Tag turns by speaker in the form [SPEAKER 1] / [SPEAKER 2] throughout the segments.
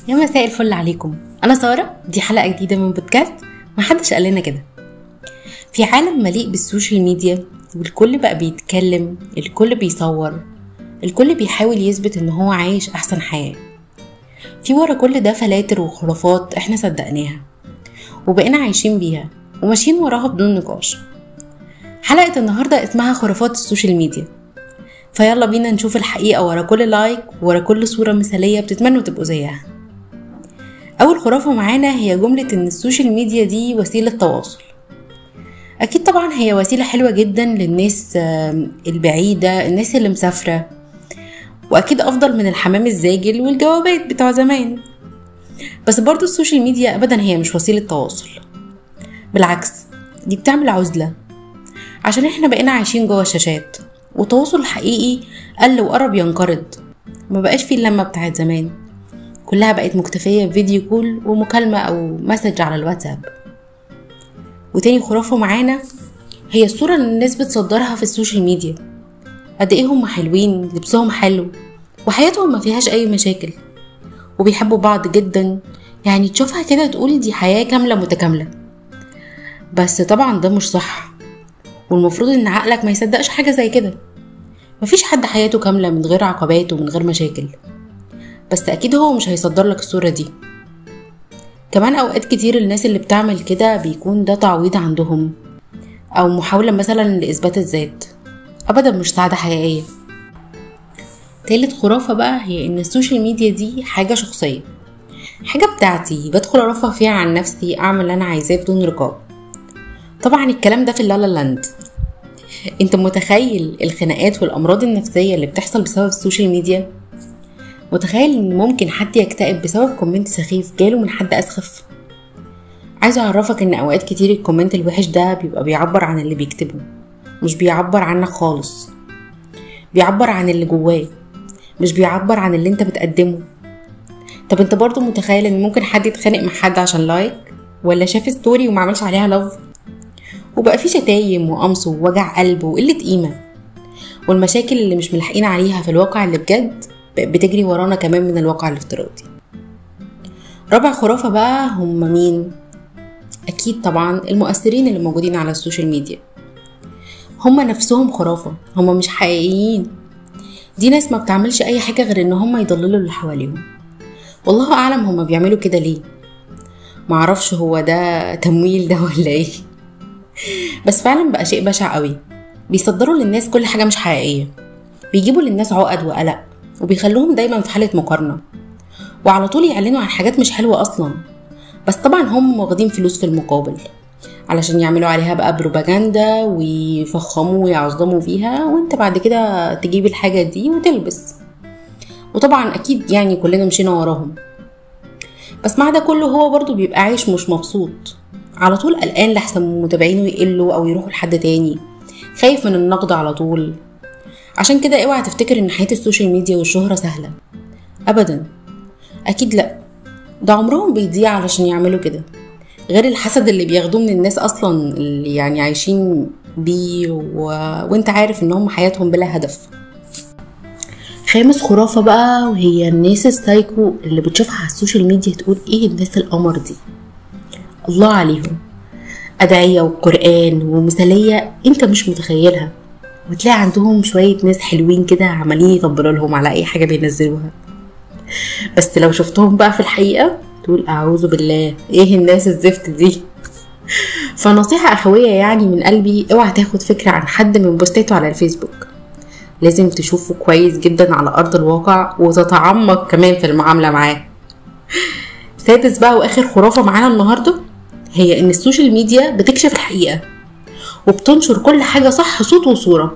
[SPEAKER 1] يا مساء الفل عليكم. انا ساره، دي حلقه جديده من بودكاست محدش قال لنا كده. في عالم مليء بالسوشيال ميديا والكل بقى بيتكلم، الكل بيصور، الكل بيحاول يثبت ان هو عايش احسن حياه. في ورا كل ده فلاتر وخرافات احنا صدقناها وبقينا عايشين بيها وماشيين وراها بدون نقاش. حلقه النهارده اسمها خرافات السوشيال ميديا، فيلا بينا نشوف الحقيقه ورا كل لايك ورا كل صوره مثاليه بتتمنوا تبقوا زيها. أول خرافة معانا هي جملة إن السوشيال ميديا دي وسيلة تواصل. أكيد طبعا هي وسيلة حلوة جدا للناس البعيدة، الناس اللي مسافرة، وأكيد أفضل من الحمام الزاجل والجوابات بتاع زمان. بس برضو السوشيال ميديا أبدا هي مش وسيلة تواصل، بالعكس دي بتعمل عزلة، عشان احنا بقينا عايشين جوا الشاشات والتواصل الحقيقي قل وقرب ينقرض. ما بقاش فيه اللمة بتاعت زمان، كلها بقت مكتفية بفيديو كول ومكالمة أو مسج على الواتساب. وتاني خرافة معانا هي الصورة اللي الناس بتصدرها في السوشيال ميديا، قد ايه هم حلوين، لبسهم حلو، وحياتهم ما فيهاش أي مشاكل، وبيحبوا بعض جدا، يعني تشوفها كده تقول دي حياة كاملة متكاملة. بس طبعا ده مش صح، والمفروض ان عقلك ما يصدقش حاجة زي كده. مفيش حد حياته كاملة من غير عقبات ومن غير مشاكل، بس اكيد هو مش هيصدر لك الصورة دي. كمان اوقات كتير الناس اللي بتعمل كده بيكون ده تعويض عندهم او محاولة مثلا لاثبات الذات، ابدا مش سعادة حقيقية. تالت خرافة بقى هي ان السوشيال ميديا دي حاجة شخصية، حاجة بتاعتي بدخل ارفه فيها عن نفسي، اعمل اللي انا عايزاه بدون رقابة. طبعا الكلام ده في اللالا لاند. انت متخيل الخناقات والامراض النفسية اللي بتحصل بسبب السوشيال ميديا؟ متخيل ان ممكن حد يكتئب بسبب كومنت سخيف جاله من حد اسخف؟ عايزه اعرفك ان اوقات كتير الكومنت الوحش ده بيبقى بيعبر عن اللي بيكتبه، مش بيعبر عنك خالص، بيعبر عن اللي جواه، مش بيعبر عن اللي انت بتقدمه. طب انت برضو متخيل ان ممكن حد يتخانق مع حد عشان لايك، ولا شاف ستوري وما عملش عليها لاف، وبقى في شتايم وقمص ووجع قلب وقله قيمه، والمشاكل اللي مش ملحقين عليها في الواقع اللي بجد بتجري ورانا كمان من الواقع الافتراضي. رابع خرافة بقى هم مين؟ أكيد طبعا المؤثرين اللي موجودين على السوشيال ميديا. هم نفسهم خرافة، هم مش حقيقيين. دي ناس ما بتعملش أي حاجة غير إن هم يضللوا اللي حواليهم. والله أعلم هم بيعملوا كده ليه، معرفش هو ده تمويل ده ولا إيه. بس فعلا بقى شيء بشع قوي، بيصدروا للناس كل حاجة مش حقيقية، بيجيبوا للناس عقد وقلق، وبيخلوهم دايما في حالة مقارنة، وعلى طول يعلنوا عن حاجات مش حلوة أصلا. بس طبعا هم واخدين فلوس في المقابل علشان يعملوا عليها بقى بروباجندا ويفخموا ويعظموا فيها، وانت بعد كده تجيب الحاجة دي وتلبس. وطبعا أكيد يعني كلنا مشينا وراهم. بس مع ده كله هو برضو بيبقى عايش مش مبسوط، على طول قلقان لحسن متابعينه يقلوا أو يروحوا لحد تاني، خايف من النقد على طول. عشان كده اوعى تفتكر ان حياة السوشيال ميديا والشهرة سهلة، ابدا، اكيد لا. ده عمرهم بيضيع علشان يعملوا كده، غير الحسد اللي بياخدوه من الناس اصلا اللي يعني عايشين بيه وانت عارف ان هم حياتهم بلا هدف. خامس خرافة بقى وهي الناس السايكو اللي بتشوفها على السوشيال ميديا تقول ايه الناس القمر دي، الله عليهم، أدعية وقرآن ومثالية انت مش متخيلها، وتلاقي عندهم شوية ناس حلوين كده عمالين يطبلوا لهم على اي حاجة بينزلوها. بس لو شفتهم بقى في الحقيقة تقول اعوذ بالله، ايه الناس الزفت دي. فنصيحة اخوية يعني من قلبي، اوعى تاخد فكرة عن حد من بوستاته على الفيسبوك، لازم تشوفه كويس جدا على ارض الواقع وتتعمق كمان في المعاملة معاه. سادس بقى واخر خرافة معانا النهاردة هي ان السوشيال ميديا بتكشف الحقيقة وبتنشر كل حاجة صح، صوت وصورة.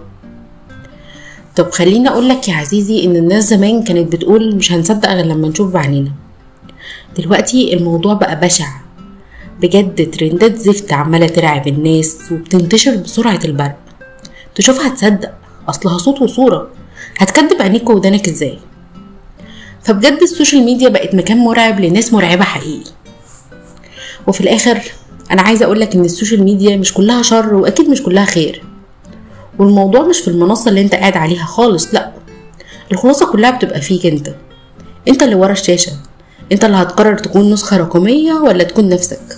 [SPEAKER 1] طب خليني اقولك يا عزيزي ان الناس زمان كانت بتقول مش هنصدق غير لما نشوف بعينينا. دلوقتي الموضوع بقى بشع بجد، ترندات زفت عمالة ترعب الناس وبتنتشر بسرعة البرق. تشوفها تصدق، اصلها صوت وصورة، هتكدب عينيك ودانك ازاي؟ فبجد السوشيال ميديا بقت مكان مرعب لناس مرعبة حقيقي. وفي الاخر انا عايزة اقولك ان السوشيال ميديا مش كلها شر واكيد مش كلها خير، والموضوع مش في المنصة اللي انت قاعد عليها خالص، لا، الخلاصة كلها بتبقى فيك انت اللي ورا الشاشة، انت اللي هتقرر تكون نسخة رقمية ولا تكون نفسك،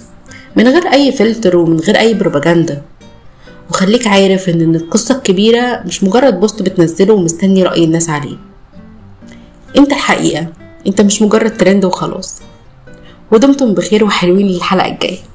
[SPEAKER 1] من غير اي فلتر ومن غير اي بروباجندا. وخليك عارف ان القصة الكبيرة مش مجرد بوست بتنزله ومستني رأي الناس عليه. انت الحقيقة، انت مش مجرد ترند وخلاص. ودمتم بخير وحلوين للحلقة الجاية.